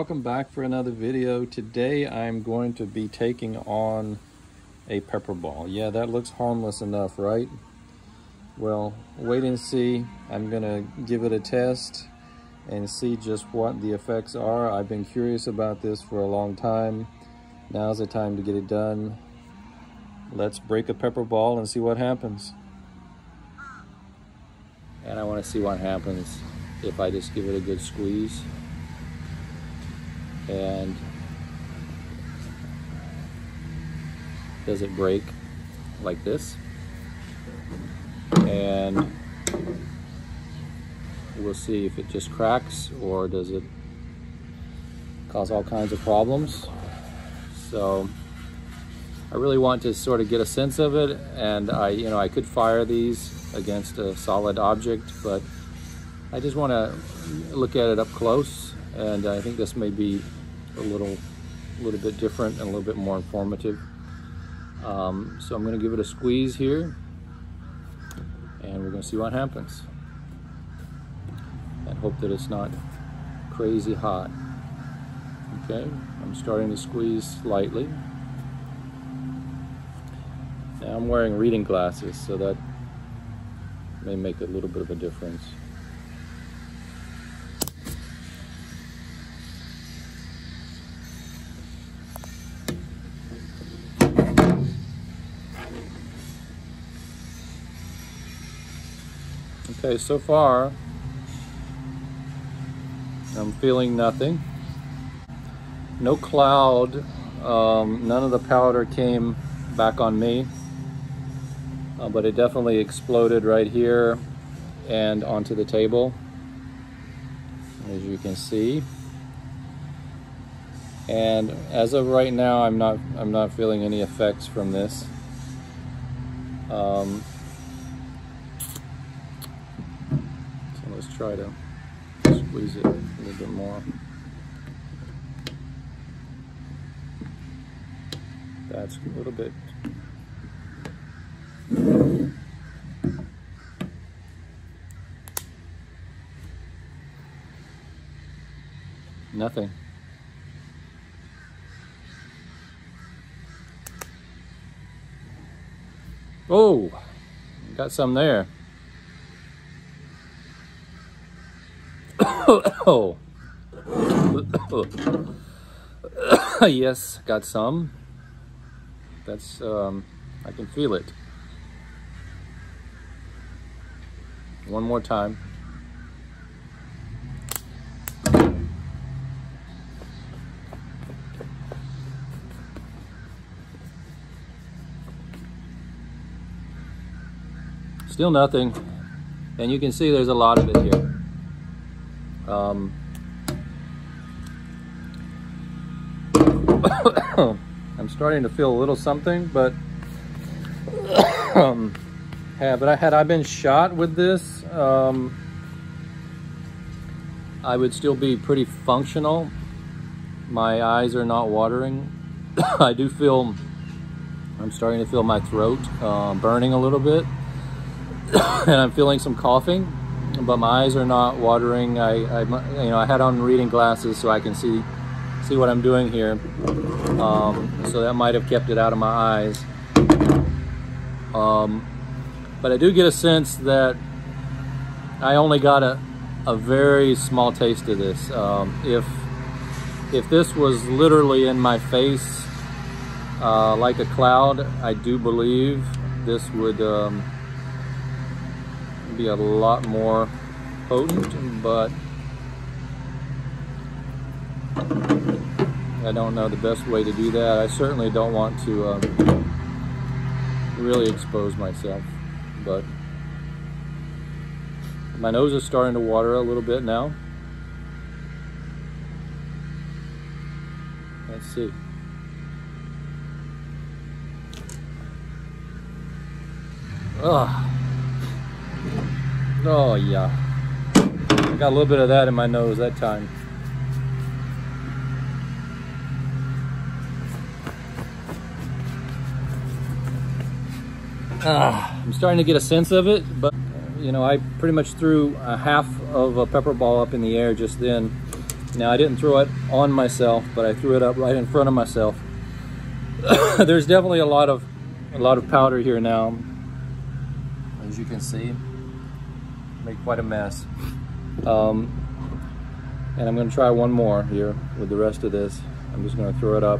welcome back for another video. Today I'm going to be taking on a pepper ball. Yeah, that looks harmless enough, right? Well, wait and see. I'm gonna give it a test and see just what the effects are. I've been curious about this for a long time. Now's the time to get it done. Let's break a pepper ball and see what happens. And I want to see what happens if I just give it a good squeeze. And does it break like this? And we'll see if it just cracks or does it cause all kinds of problems. So I really want to sort of get a sense of it, and I could fire these against a solid object, but I just want to look at it up close, and I think this may be a little bit different and a little bit more informative. So I'm going to give it a squeeze here, and we're going to see what happens, and hope that it's not crazy hot. Okay, I'm starting to squeeze lightly. Now I'm wearing reading glasses, so that may make a little bit of a difference. Okay, so far I'm feeling nothing. No cloud, none of the powder came back on me, but it definitely exploded right here and onto the table, as you can see. And as of right now, I'm not feeling any effects from this. So let's try to squeeze it a little bit more. That's a little bit. Nothing. Oh, got some there. Oh. Yes, got some. That's, I can feel it. One more time. Still nothing. And you can see there's a lot of it here. I'm starting to feel a little something, but had I been shot with this, I would still be pretty functional. My eyes are not watering. I do feel, I'm starting to feel my throat burning a little bit, and I'm feeling some coughing, but my eyes are not watering. I had on reading glasses so I can see what I'm doing here. So that might have kept it out of my eyes. But I do get a sense that I only got a very small taste of this. If this was literally in my face like a cloud, I do believe this would be a lot more potent, but I don't know the best way to do that. I certainly don't want to really expose myself, but my nose is starting to water a little bit now. Let's see. Ugh. Oh yeah, I got a little bit of that in my nose that time. I'm starting to get a sense of it, but I pretty much threw a half of a pepper ball up in the air just then, Now I didn't throw it on myself, but I threw it up right in front of myself. There's definitely a lot of powder here now. As you can see, made quite a mess. And I'm going to try one more here with the rest of this. I'm just going to throw it up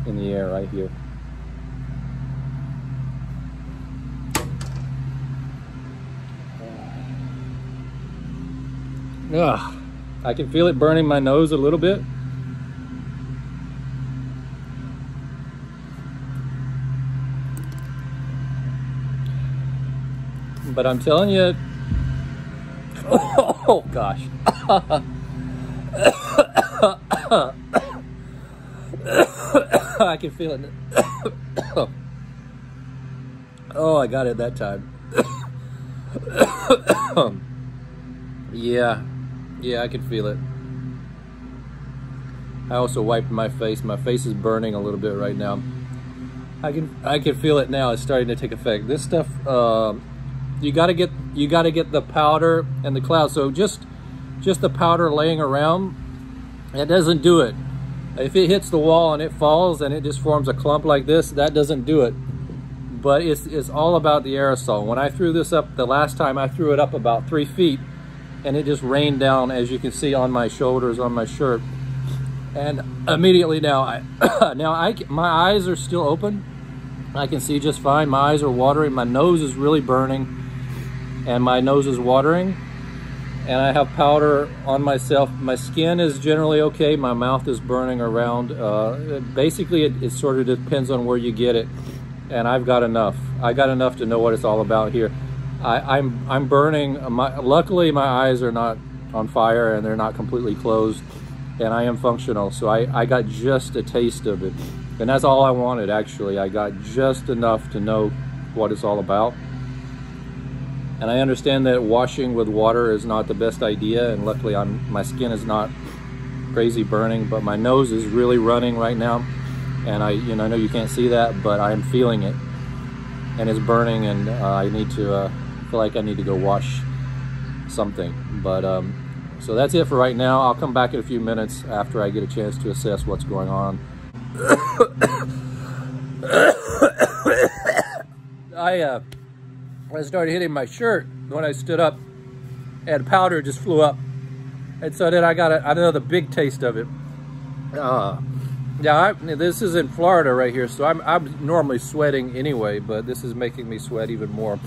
in the air right here. Ugh. I can feel it burning my nose a little bit. But I'm telling you, oh gosh. I can feel it. Oh, I got it that time. Yeah, I can feel it. I also wiped my face. My face is burning a little bit right now. I can feel it now. It's starting to take effect. This stuff, you gotta get the powder and the cloud. So just the powder laying around, it doesn't do it. If it hits the wall and it falls and it just forms a clump like this, that doesn't do it. But it's all about the aerosol. When I threw this up the last time, I threw it up about 3 feet, and it just rained down, as you can see, on my shoulders, on my shirt. And immediately now, my eyes are still open. I can see just fine. My eyes are watering. My nose is really burning, and my nose is watering. And I have powder on myself. My skin is generally okay. My mouth is burning around. Basically, it sort of depends on where you get it. And I've got enough. I got enough to know what it's all about here. I'm burning. Luckily, my eyes are not on fire and they're not completely closed, and I am functional. So I got just a taste of it, and that's all I wanted. Actually, I got just enough to know what it's all about. And I understand that washing with water is not the best idea, and luckily my skin is not crazy burning, but my nose is really running right now. And I know you can't see that, but I am feeling it, and it's burning, and I need to feel like I need to go wash something. But so that's it for right now. I'll come back in a few minutes after I get a chance to assess what's going on. I started hitting my shirt when I stood up, and powder just flew up, and so then I got another big taste of it. Yeah, this is in Florida right here, so I'm normally sweating anyway, but this is making me sweat even more.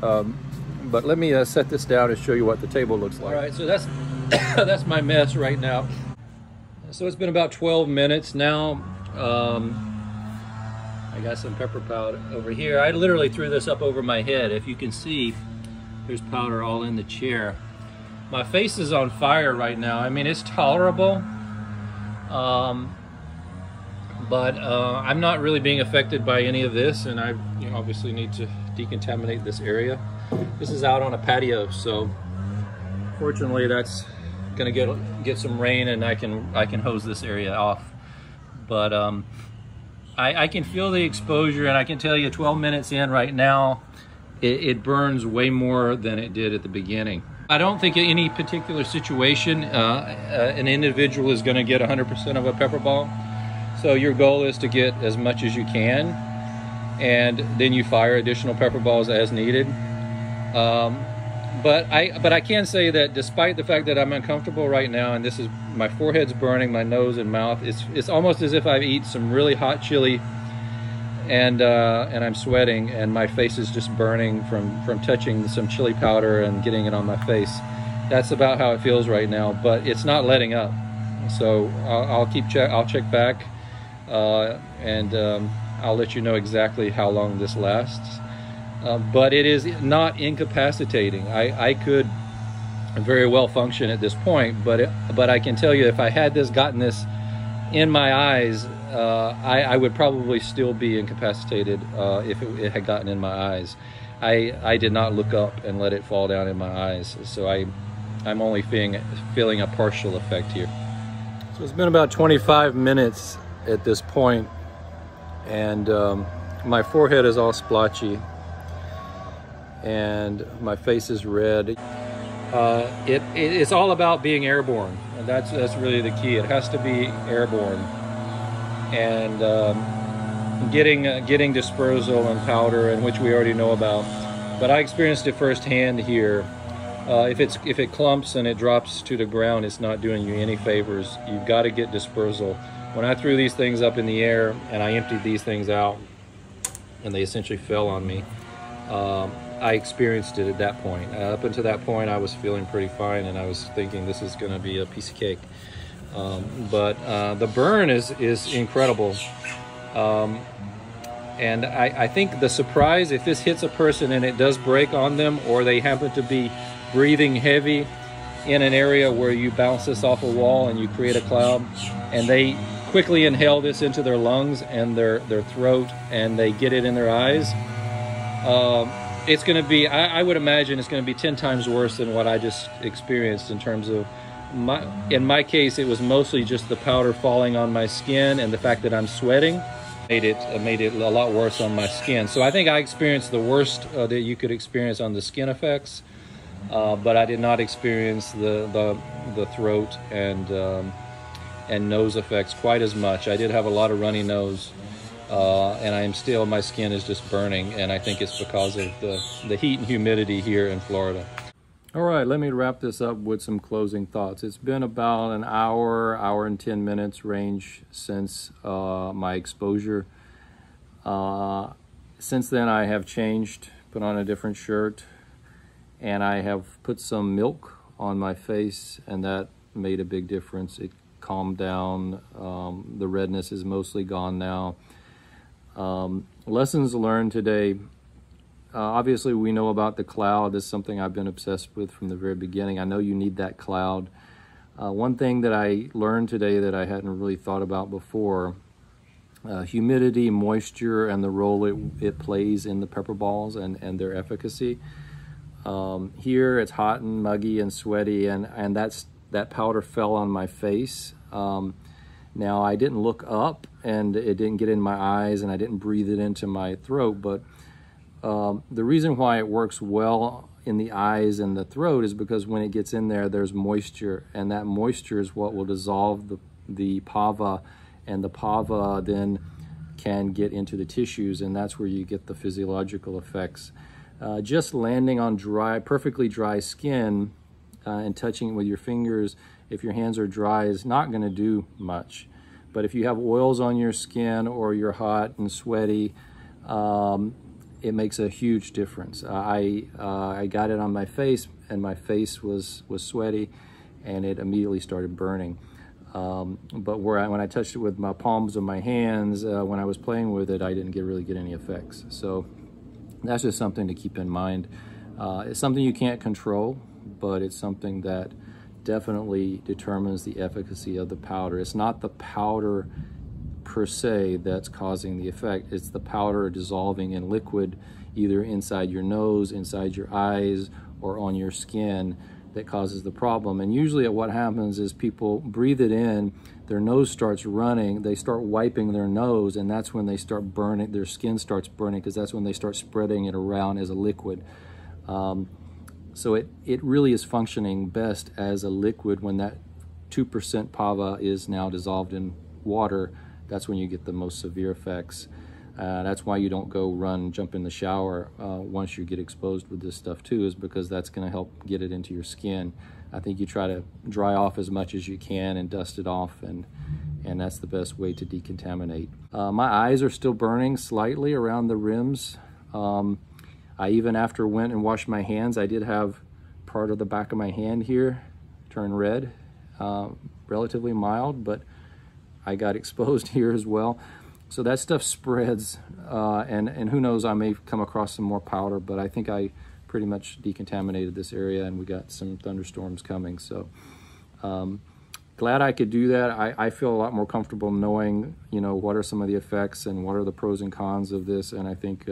But let me set this down and show you what the table looks like. All right, so that's that's my mess right now. So it's been about 12 minutes now. I got some pepper powder over here. I literally threw this up over my head. If you can see, there's powder all in the chair. My face is on fire right now. I mean, it's tolerable. But I'm not really being affected by any of this, and I obviously need to decontaminate this area. This is out on a patio, so fortunately that's gonna get some rain, and I can hose this area off. But I can feel the exposure, and I can tell you 12 minutes in right now, it burns way more than it did at the beginning. I don't think in any particular situation an individual is gonna get 100% of a pepper ball. So your goal is to get as much as you can, and then you fire additional pepper balls as needed. But I can say that despite the fact that I'm uncomfortable right now, and this is my forehead's burning, my nose and mouth, it's almost as if I've eaten some really hot chili, and I'm sweating, and my face is just burning from touching some chili powder and getting it on my face. That's about how it feels right now, but it's not letting up. So I'll check back. And I'll let you know exactly how long this lasts. But it is not incapacitating. I could very well function at this point, but I can tell you, if I had gotten this in my eyes, I would probably still be incapacitated if it had gotten in my eyes. I did not look up and let it fall down in my eyes, so I'm only feeling a partial effect here. So it's been about 25 minutes at this point, and my forehead is all splotchy, and my face is red. It's all about being airborne, and that's really the key. It has to be airborne, and getting dispersal and powder, and which we already know about. But I experienced it firsthand here. If it clumps and it drops to the ground, it's not doing you any favors. You've got to get dispersal. When I threw these things up in the air and I emptied these things out, and they essentially fell on me, I experienced it at that point. Up until that point, I was feeling pretty fine, and I was thinking this is going to be a piece of cake. But the burn is incredible. And I think the surprise, if this hits a person and it does break on them, or they happen to be breathing heavy in an area where you bounce this off a wall and you create a cloud, and they quickly inhale this into their lungs and their throat, and they get it in their eyes, it's going to be, I would imagine it's going to be 10 times worse than what I just experienced. In terms of in my case, it was mostly just the powder falling on my skin, and the fact that I'm sweating made it a lot worse on my skin. So I think I experienced the worst that you could experience on the skin effects, but I did not experience the throat and nose effects quite as much. I did have a lot of runny nose, and my skin is just burning, and I think it's because of the heat and humidity here in Florida. All right, let me wrap this up with some closing thoughts. It's been about an hour and 10 minutes range since my exposure. Since then, I have changed, put on a different shirt, and I have put some milk on my face, and that made a big difference. It calmed down. The redness is mostly gone now. Lessons learned today. Obviously, we know about the cloud. This is something I've been obsessed with from the very beginning. I know you need that cloud. One thing that I learned today that I hadn't really thought about before, humidity, moisture, and the role it plays in the pepperballs and their efficacy. Here, it's hot and muggy and sweaty, and that powder fell on my face. Now, I didn't look up, and it didn't get in my eyes, and I didn't breathe it into my throat, but the reason why it works well in the eyes and the throat is because when it gets in there, there's moisture, and that moisture is what will dissolve the PAVA, and the PAVA then can get into the tissues, and that's where you get the physiological effects. Just landing on perfectly dry skin and touching it with your fingers, if your hands are dry, is not going to do much. But if you have oils on your skin or you're hot and sweaty, it makes a huge difference. I got it on my face, and my face was sweaty, and it immediately started burning. But when I touched it with my palms of my hands, when I was playing with it, I didn't really get any effects. So that's just something to keep in mind. It's something you can't control, but it's something that definitely determines the efficacy of the powder. It's not the powder per se that's causing the effect. It's the powder dissolving in liquid, either inside your nose, inside your eyes, or on your skin, that causes the problem. And usually what happens is people breathe it in, their nose starts running, they start wiping their nose, and that's when they start burning, their skin starts burning, because that's when they start spreading it around as a liquid. So it really is functioning best as a liquid when that 2% PAVA is now dissolved in water. That's when you get the most severe effects. That's why you don't go jump in the shower once you get exposed with this stuff too, is because that's going to help get it into your skin. I think you try to dry off as much as you can and dust it off, and that's the best way to decontaminate. My eyes are still burning slightly around the rims. I even after went and washed my hands, I did have part of the back of my hand here turn red, relatively mild, but I got exposed here as well. So that stuff spreads, and who knows, I may come across some more powder, but I think I pretty much decontaminated this area, and we got some thunderstorms coming. So glad I could do that. I feel a lot more comfortable knowing, what are some of the effects and what are the pros and cons of this. And I think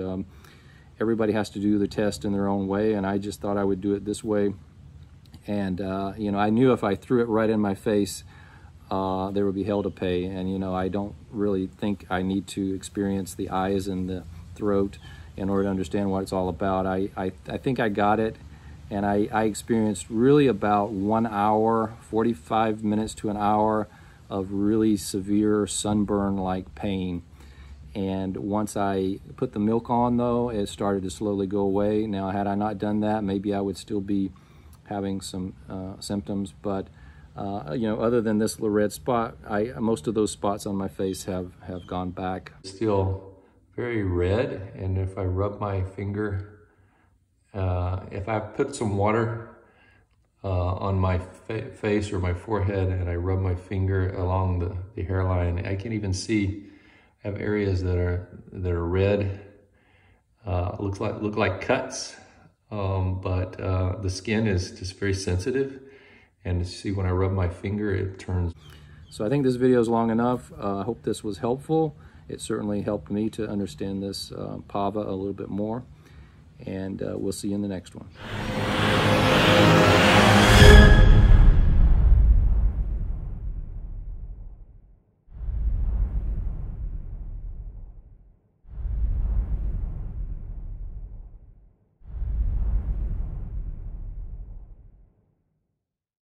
everybody has to do the test in their own way, and I just thought I would do it this way. And I knew if I threw it right in my face, there would be hell to pay. And I don't really think I need to experience the eyes and the throat in order to understand what it's all about. I think I got it, and I experienced really about 1 hour, 45 minutes to an hour of really severe sunburn-like pain. And once I put the milk on, though, it started to slowly go away. Now, had I not done that, maybe I would still be having some symptoms, but you know, other than this little red spot, most of those spots on my face have gone back. Still very red, and if I rub my finger, if I put some water on my face or my forehead and I rub my finger along the hairline, I can even see I have areas that are red, look like cuts, but the skin is just very sensitive. And see, when I rub my finger, it turns. So I think this video is long enough. I hope this was helpful. It certainly helped me to understand this PAVA a little bit more. And we'll see you in the next one.